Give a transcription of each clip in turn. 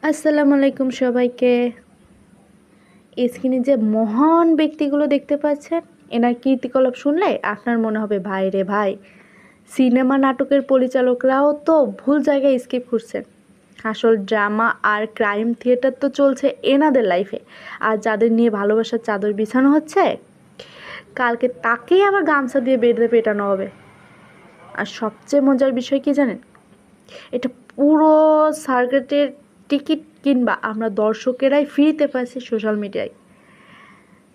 আসসালামু আলাইকুম সবাইকে। স্ক্রিনে যে মহান ব্যক্তিগুলো দেখতে পাচ্ছেন, এনার কীর্তিকলাপ শুনলে আপনার মনে হবে ভাই রে ভাই, সিনেমা নাটকের পরিচালকরাও তো ভুল জায়গায় স্কিপ করছেন। আসল ড্রামা আর ক্রাইম থিয়েটার তো চলছে এনাদের লাইফে, আর যাদের নিয়ে ভালোবাসার চাদর বিছানো হচ্ছে, কালকে তাকেই আবার গামছা দিয়ে বেঁধে পেটানো হবে। আর সবচেয়ে মজার বিষয় কি জানেন, এটা পুরো সার্কিটের টিকিট কিংবা আমরা দর্শকেরাই ফ্রিতে পাচ্ছি সোশ্যাল মিডিয়ায়।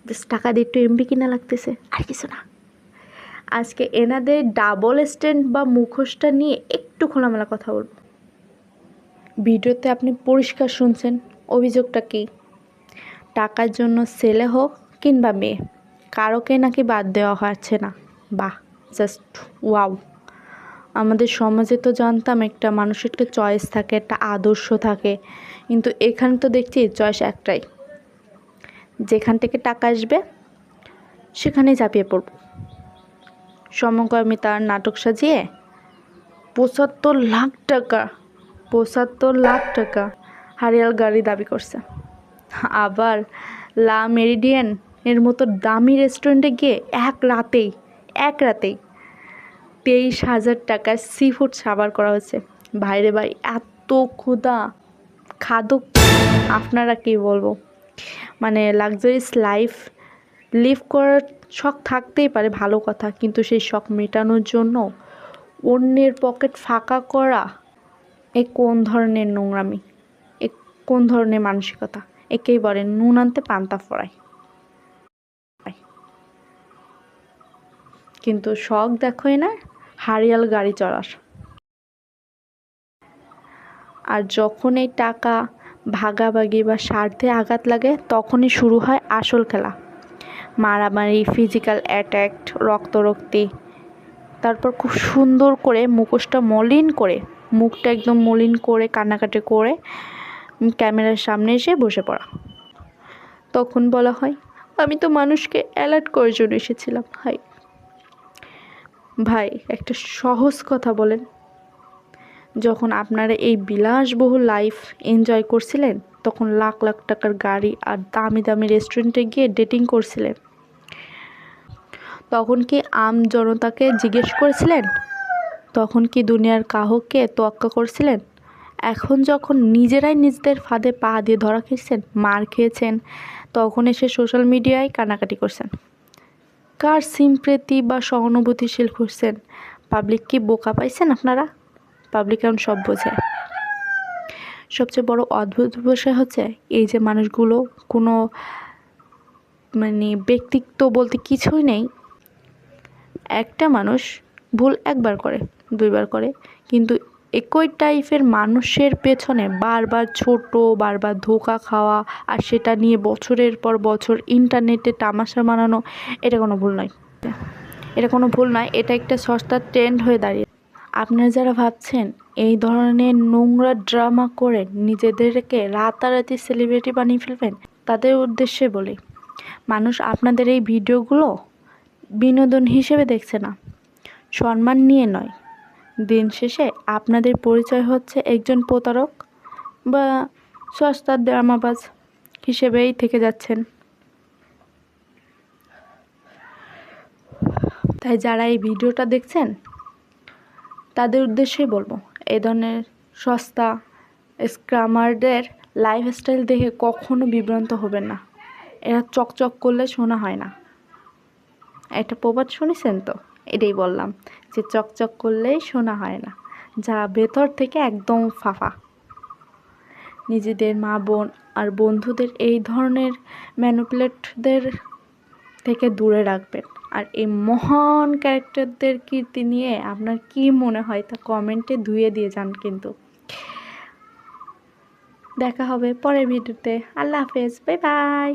জাস্ট টাকা দিয়ে একটু এমবি কিনা লাগতেছে, আর কিছু না। আজকে এনাদের ডাবল স্ট্যান্ড বা মুখোশটা নিয়ে একটু খোলামেলা কথা বলবো। ভিডিওতে আপনি পরিষ্কার শুনছেন অভিযোগটা কি। টাকার জন্য ছেলে হোক কিংবা মেয়ে, কারোকে নাকি বাদ দেওয়া হচ্ছে না। বাহ, জাস্ট ওয়াও। আমাদের সমাজে তো জানতাম একটা মানুষের একটা চয়েস থাকে, একটা আদর্শ থাকে, কিন্তু এখানে তো দেখছি চয়েস একটাই, যেখান থেকে টাকা আসবে সেখানেই ঝাঁপিয়ে পড়ব। সমকামিতার নাটক সাজিয়ে ৭৫ লাখ টাকা হারিয়াল গাড়ি দাবি করছে। আবার লা মেরিডিয়ান এর মতো দামি রেস্টুরেন্টে গিয়ে এক রাতেই ২৩,০০০ টাকার সি ফুড সাবার করা হচ্ছে। ভাইরে ভাই, এত ক্ষুধা খাদক, আপনারা কি বলবো। মানে লাক্সারিয়াস লাইফ লিভ করার শখ থাকতেই পারে, ভালো কথা, কিন্তু সেই শখ মেটানোর জন্য অন্যের পকেট ফাঁকা করা, এ কোন ধরনের নোংরামি, এ কোন ধরনের মানসিকতা। একেই বলে নুন আনতে পান্তা ফোড়ায়। কিন্তু শখ দেখোই না হারিয়াল গাড়ি চড়ার। আর যখন এই টাকা ভাগাভাগি বা স্বার্থে আঘাত লাগে, তখনই শুরু হয় আসল খেলা। মারামারি, ফিজিক্যাল অ্যাট্যাক, রক্তারক্তি। তারপর খুব সুন্দর করে মুখোশটা মলিন করে, মুখটা একদম মলিন করে, কান্নাকাটি করে ক্যামেরার সামনে এসে বসে পড়া। তখন বলা হয়, আমি তো মানুষকে অ্যালার্ট করার জন্য এসেছিলাম। ভাই একটা সহজ কথা বলেন, যখন আপনারা এই বিলাসবহুল লাইফ এনজয় করছিলেন, তখন লাখ লাখ টাকার গাড়ি আর দামি দামি রেস্টুরেন্টে গিয়ে ডেটিং করছিলেন, তখন কি আম জনতাকে জিজ্ঞেস করেছিলেন? তখন কি দুনিয়ার কাহকে তোয়াক্কা করছিলেন? এখন যখন নিজেরাই নিজেদের ফাঁদে পা দিয়ে ধরা খেয়েছেন, মার খেয়েছেন, তখন এসে সোশ্যাল মিডিয়ায় কানাকাটি করছেন। কার সিম্প্রেতি বা সহানুভূতিশীল করছেন? পাবলিক কি বোকা পাইছেন আপনারা? পাবলিক এখন সব বোঝে। সবচেয়ে বড় অদ্ভুত বিষয় হচ্ছে, এই যে মানুষগুলো কোনো ব্যক্তিত্ব বলতে কিছুই নেই। একটা মানুষ ভুল একবার করে, দুইবার করে, কিন্তু একই টাইপের মানুষের পেছনে বারবার বারবার ধোঁকা খাওয়া, আর সেটা নিয়ে বছরের পর বছর ইন্টারনেটে তামাশা বানানো, এটা কোনো ভুল নয়। এটা একটা সস্তার ট্রেন্ড হয়ে দাঁড়িয়ে। আপনারা যারা ভাবছেন এই ধরনের নোংরা ড্রামা করে নিজেদেরকে রাতারাতি সেলিব্রিটি বানিয়ে ফেলবেন, তাদের উদ্দেশ্যে বলি, মানুষ আপনাদের এই ভিডিওগুলো বিনোদন হিসেবে দেখছে না, সম্মান নিয়ে নয়। দিন শেষে আপনাদের পরিচয় হচ্ছে একজন প্রতারক বা সস্তার ড্রামাবাজ হিসেবেই থেকে যাচ্ছেন। তাই যারা এই ভিডিওটা দেখছেন, তাদের উদ্দেশ্যেই বলবো, এই ধরনের সস্তা স্ক্যামারদের লাইফস্টাইল দেখে কখনো বিভ্রান্ত হবেন না। এরা চকচক করলে শোনা হয় না। একটা প্রবাদ শুনেছেন তো, এটাই বললাম, যে চকচক করলেই শোনা হয় না, যা ভেতর থেকে একদম ফাঁপা। নিজেদের মা বোন আর বন্ধুদের এই ধরনের ম্যানিপুলেটরদের থেকে দূরে রাখবেন। আর এই মহান ক্যারেক্টারদের কীর্তি নিয়ে আপনার কি মনে হয় তা কমেন্টে ধুয়ে দিয়ে যান। কিন্তু দেখা হবে পরের ভিডিওতে। আল্লাহ হাফেজ, বাই বাই।